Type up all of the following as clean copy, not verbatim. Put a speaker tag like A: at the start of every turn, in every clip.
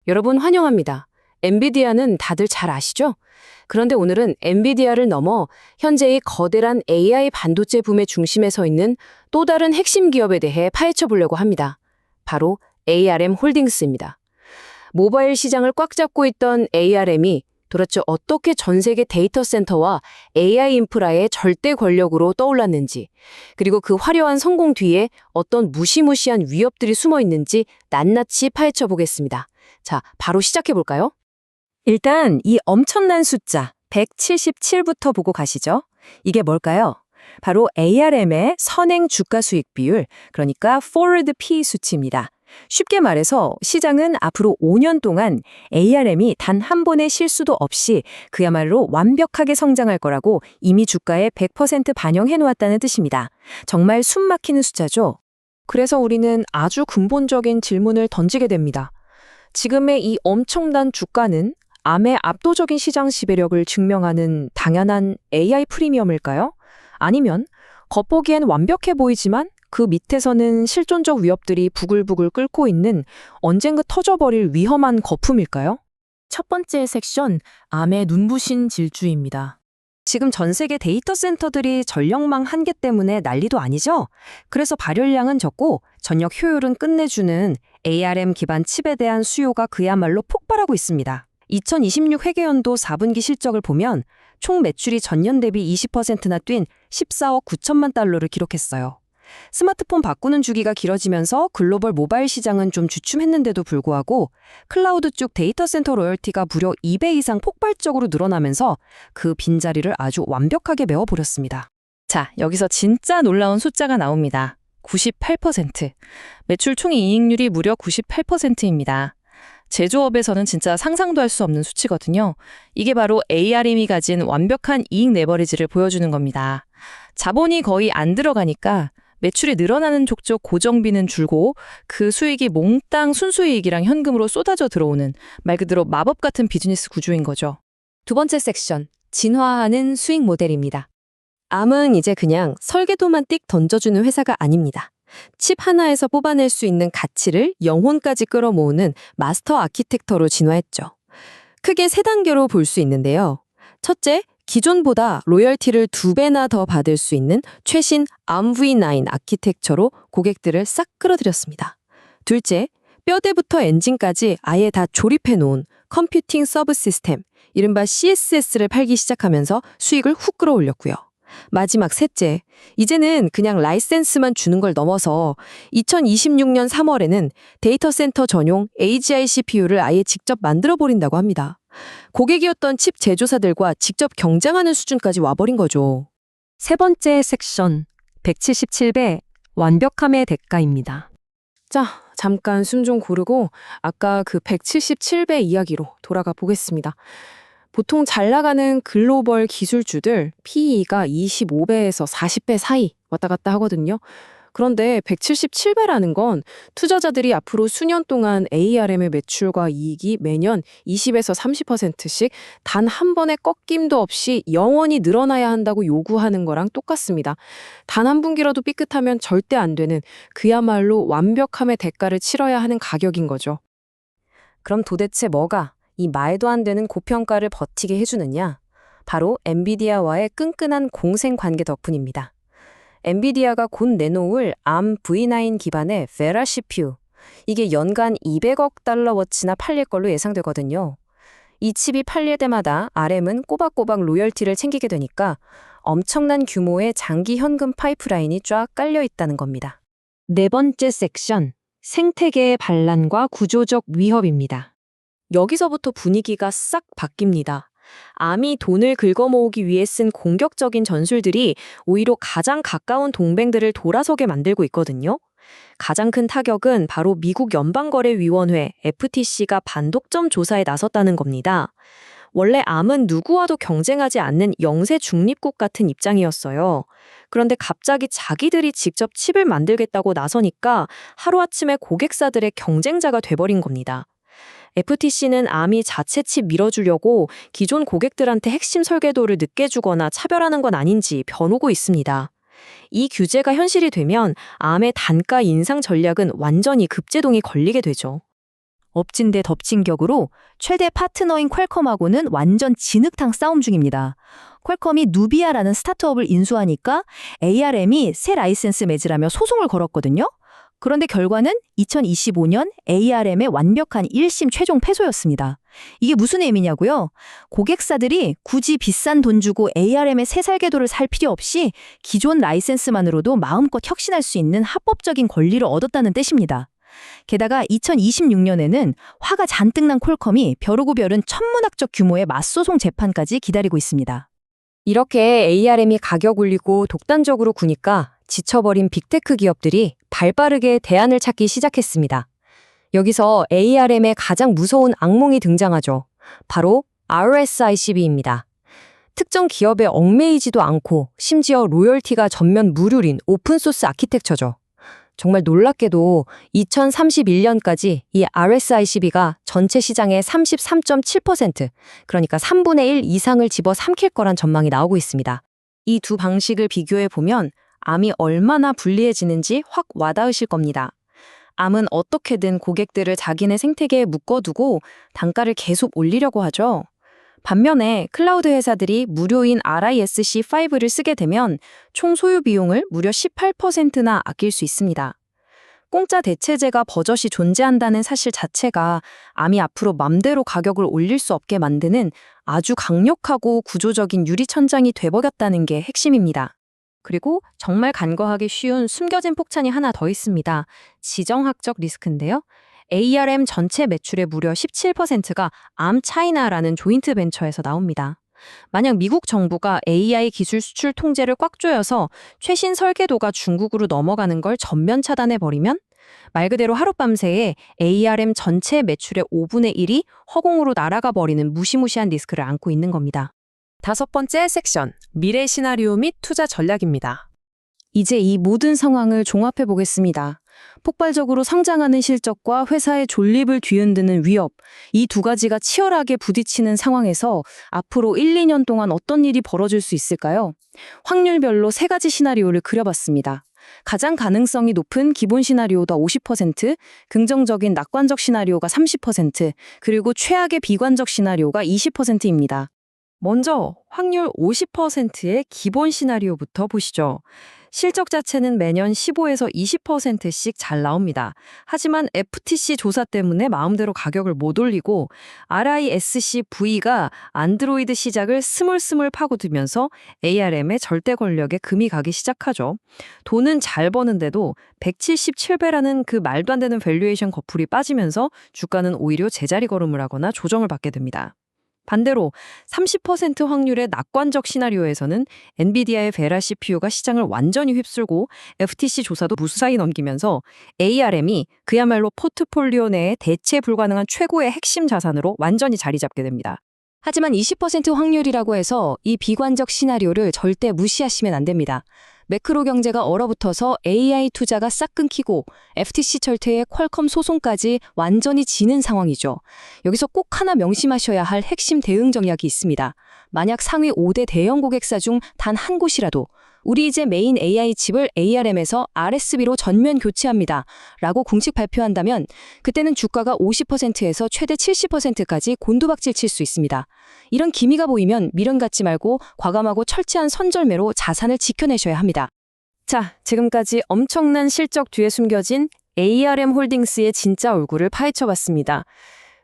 A: 여러분 환영합니다. 엔비디아는 다들 잘 아시죠? 그런데 오늘은 엔비디아를 넘어 현재의 거대한 AI 반도체 붐의 중심에 서 있는 또 다른 핵심 기업에 대해 파헤쳐 보려고 합니다. 바로 ARM 홀딩스입니다. 모바일 시장을 꽉 잡고 있던 ARM이 도대체 어떻게 전 세계 데이터 센터와 AI 인프라의 절대 권력으로 떠올랐는지, 그리고 그 화려한 성공 뒤에 어떤 무시무시한 위협들이 숨어 있는지 낱낱이 파헤쳐 보겠습니다. 자, 바로 시작해 볼까요?
B: 일단 이 엄청난 숫자 177부터 보고 가시죠. 이게 뭘까요? 바로 ARM의 선행 주가 수익 비율, 그러니까 Forward P 수치입니다. 쉽게 말해서 시장은 앞으로 5년 동안 ARM이 단 한 번의 실수도 없이 그야말로 완벽하게 성장할 거라고 이미 주가에 100% 반영해 놓았다는 뜻입니다. 정말 숨막히는 숫자죠.
C: 그래서 우리는 아주 근본적인 질문을 던지게 됩니다. 지금의 이 엄청난 주가는 암의 압도적인 시장 지배력을 증명하는 당연한 AI 프리미엄일까요? 아니면 겉보기엔 완벽해 보이지만 그 밑에서는 실존적 위협들이 부글부글 끓고 있는 언젠가 터져버릴 위험한 거품일까요?
D: 첫 번째 섹션, 암의 눈부신 질주입니다.
B: 지금 전 세계 데이터 센터들이 전력망 한계 때문에 난리도 아니죠? 그래서 발열량은 적고 전력 효율은 끝내주는 ARM 기반 칩에 대한 수요가 그야말로 폭발하고 있습니다. 2026 회계연도 4분기 실적을 보면 총 매출이 전년 대비 20%나 뛴 14억 9천만 달러를 기록했어요. 스마트폰 바꾸는 주기가 길어지면서 글로벌 모바일 시장은 좀 주춤했는데도 불구하고 클라우드 쪽 데이터 센터 로열티가 무려 2배 이상 폭발적으로 늘어나면서 그 빈자리를 아주 완벽하게 메워버렸습니다.
D: 자, 여기서 진짜 놀라운 숫자가 나옵니다. 98%. 매출 총이익률이 무려 98%입니다. 제조업에서는 진짜 상상도 할 수 없는 수치거든요. 이게 바로 ARM이 가진 완벽한 이익 레버리지를 보여주는 겁니다. 자본이 거의 안 들어가니까 매출이 늘어나는 족족 고정비는 줄고 그 수익이 몽땅 순수이익이랑 현금으로 쏟아져 들어오는 말 그대로 마법 같은 비즈니스 구조인 거죠.
A: 두 번째 섹션, 진화하는 수익 모델입니다. 암은 이제 그냥 설계도만 띡 던져주는 회사가 아닙니다. 칩 하나에서 뽑아낼 수 있는 가치를 영혼까지 끌어모으는 마스터 아키텍처로 진화했죠. 크게 세 단계로 볼 수 있는데요. 첫째, 기존보다 로열티를 2배나 더 받을 수 있는 최신 ARM V9 아키텍처로 고객들을 싹 끌어들였습니다. 둘째, 뼈대부터 엔진까지 아예 다 조립해 놓은 컴퓨팅 서브 시스템, 이른바 CSS를 팔기 시작하면서 수익을 훅 끌어올렸고요. 마지막 셋째, 이제는 그냥 라이센스만 주는 걸 넘어서 2026년 3월에는 데이터 센터 전용 AGI CPU를 아예 직접 만들어버린다고 합니다. 고객이었던 칩 제조사들과 직접 경쟁하는 수준까지 와버린 거죠.
B: 세 번째 섹션 177배 완벽함의 대가입니다.
C: 자, 잠깐 숨 좀 고르고 아까 그 177배 이야기로 돌아가 보겠습니다. 보통 잘 나가는 글로벌 기술주들 PE가 25배에서 40배 사이 왔다 갔다 하거든요. 그런데 177배라는 건 투자자들이 앞으로 수년 동안 ARM의 매출과 이익이 매년 20에서 30%씩 단 한 번의 꺾임도 없이 영원히 늘어나야 한다고 요구하는 거랑 똑같습니다. 단 한 분기라도 삐끗하면 절대 안 되는 그야말로 완벽함의 대가를 치러야 하는 가격인 거죠.
B: 그럼 도대체 뭐가 이 말도 안 되는 고평가를 버티게 해주느냐? 바로 엔비디아와의 끈끈한 공생 관계 덕분입니다. 엔비디아가 곧 내놓을 ARM V9 기반의 Vera CPU, 이게 연간 200억 달러워치나 팔릴 걸로 예상되거든요. 이 칩이 팔릴 때마다 RM은 꼬박꼬박 로열티를 챙기게 되니까 엄청난 규모의 장기 현금 파이프라인이 쫙 깔려 있다는 겁니다. 네 번째 섹션, 생태계의 반란과 구조적 위협입니다.
A: 여기서부터 분위기가 싹 바뀝니다. 암이 돈을 긁어모으기 위해 쓴 공격적인 전술들이 오히려 가장 가까운 동맹들을 돌아서게 만들고 있거든요. 가장 큰 타격은 바로 미국 연방거래위원회 FTC가 반독점 조사에 나섰다는 겁니다. 원래 암은 누구와도 경쟁하지 않는 영세 중립국 같은 입장이었어요. 그런데 갑자기 자기들이 직접 칩을 만들겠다고 나서니까 하루아침에 고객사들의 경쟁자가 돼버린 겁니다. FTC는 암이 자체 칩 밀어주려고 기존 고객들한테 핵심 설계도를 늦게 주거나 차별하는 건 아닌지 겨누고 있습니다. 이 규제가 현실이 되면 암의 단가 인상 전략은 완전히 급제동이 걸리게 되죠.
E: 엎친 데 덮친 격으로 최대 파트너인 퀄컴하고는 완전 진흙탕 싸움 중입니다. 퀄컴이 누비아라는 스타트업을 인수하니까 ARM이 새 라이센스 맺으라며 소송을 걸었거든요. 그런데 결과는 2025년 ARM의 완벽한 1심 최종 패소였습니다. 이게 무슨 의미냐고요? 고객사들이 굳이 비싼 돈 주고 ARM의 새 설계도를 살 필요 없이 기존 라이센스만으로도 마음껏 혁신할 수 있는 합법적인 권리를 얻었다는 뜻입니다. 게다가 2026년에는 화가 잔뜩 난 퀄컴이 벼르고 별은 천문학적 규모의 맞소송 재판까지 기다리고 있습니다.
A: 이렇게 ARM이 가격 올리고 독단적으로 구니까 지쳐버린 빅테크 기업들이 발빠르게 대안을 찾기 시작했습니다. 여기서 ARM의 가장 무서운 악몽이 등장하죠. 바로 RSICB입니다. 특정 기업에 얽매이지도 않고 심지어 로열티가 전면 무료인 오픈소스 아키텍처죠. 정말 놀랍게도 2031년까지 이 RSICB가 전체 시장의 33.7%, 그러니까 3분의 1 이상을 집어삼킬 거란 전망이 나오고 있습니다. 이 두 방식을 비교해 보면 암이 얼마나 불리해지는지 확 와닿으실 겁니다. 암은 어떻게든 고객들을 자기네 생태계에 묶어두고 단가를 계속 올리려고 하죠. 반면에 클라우드 회사들이 무료인 RISC-5를 쓰게 되면 총 소유 비용을 무려 18%나 아낄 수 있습니다. 공짜 대체제가 버젓이 존재한다는 사실 자체가 암이 앞으로 맘대로 가격을 올릴 수 없게 만드는 아주 강력하고 구조적인 유리천장이 돼버렸다는 게 핵심입니다. 그리고 정말 간과하기 쉬운 숨겨진 폭탄이 하나 더 있습니다. 지정학적 리스크인데요. ARM 전체 매출의 무려 17%가 암차이나라는 조인트 벤처에서 나옵니다. 만약 미국 정부가 AI 기술 수출 통제를 꽉 조여서 최신 설계도가 중국으로 넘어가는 걸 전면 차단해버리면 말 그대로 하룻밤새에 ARM 전체 매출의 5분의 1이 허공으로 날아가 버리는 무시무시한 리스크를 안고 있는 겁니다.
B: 5번째 섹션, 미래 시나리오 및 투자 전략입니다.
C: 이제 이 모든 상황을 종합해 보겠습니다. 폭발적으로 성장하는 실적과 회사의 존립을 뒤흔드는 위협, 이 두 가지가 치열하게 부딪히는 상황에서 앞으로 1, 2년 동안 어떤 일이 벌어질 수 있을까요? 확률별로 세 가지 시나리오를 그려봤습니다. 가장 가능성이 높은 기본 시나리오가 50%, 긍정적인 낙관적 시나리오가 30%, 그리고 최악의 비관적 시나리오가 20%입니다.
A: 먼저 확률 50%의 기본 시나리오부터 보시죠. 실적 자체는 매년 15에서 20%씩 잘 나옵니다. 하지만 FTC 조사 때문에 마음대로 가격을 못 올리고 RISC-V가 안드로이드 시작을 스물스물 파고들면서 ARM의 절대 권력에 금이 가기 시작하죠. 돈은 잘 버는데도 177배라는 그 말도 안 되는 밸류에이션 거풀이 빠지면서 주가는 오히려 제자리 걸음을 하거나 조정을 받게 됩니다. 반대로 30% 확률의 낙관적 시나리오에서는 엔비디아의 베라 CPU가 시장을 완전히 휩쓸고 FTC 조사도 무사히 넘기면서 ARM이 그야말로 포트폴리오 내에 대체 불가능한 최고의 핵심 자산으로 완전히 자리 잡게 됩니다.
E: 하지만 20% 확률이라고 해서 이 비관적 시나리오를 절대 무시하시면 안 됩니다. 매크로 경제가 얼어붙어서 AI 투자가 싹 끊기고 FTC 철퇴에 퀄컴 소송까지 완전히 지는 상황이죠. 여기서 꼭 하나 명심하셔야 할 핵심 대응 전략이 있습니다. 만약 상위 5대 대형 고객사 중 단 한 곳이라도 우리 이제 메인 AI 칩을 ARM에서 RSB로 전면 교체합니다. 라고 공식 발표한다면 그때는 주가가 50%에서 최대 70%까지 곤두박질 칠 수 있습니다. 이런 기미가 보이면 미련 갖지 말고 과감하고 철저한 선절매로 자산을 지켜내셔야 합니다.
A: 자, 지금까지 엄청난 실적 뒤에 숨겨진 ARM 홀딩스의 진짜 얼굴을 파헤쳐봤습니다.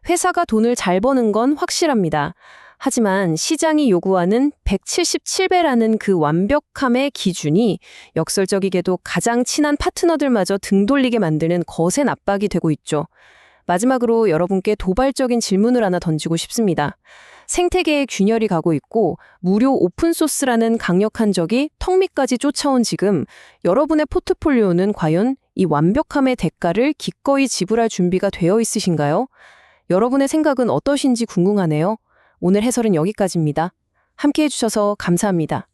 A: 회사가 돈을 잘 버는 건 확실합니다. 하지만 시장이 요구하는 177배라는 그 완벽함의 기준이 역설적이게도 가장 친한 파트너들마저 등 돌리게 만드는 거센 압박이 되고 있죠. 마지막으로 여러분께 도발적인 질문을 하나 던지고 싶습니다. 생태계에 균열이 가고 있고 무료 오픈소스라는 강력한 적이 턱 밑까지 쫓아온 지금 여러분의 포트폴리오는 과연 이 완벽함의 대가를 기꺼이 지불할 준비가 되어 있으신가요? 여러분의 생각은 어떠신지 궁금하네요. 오늘 해설은 여기까지입니다. 함께해 주셔서 감사합니다.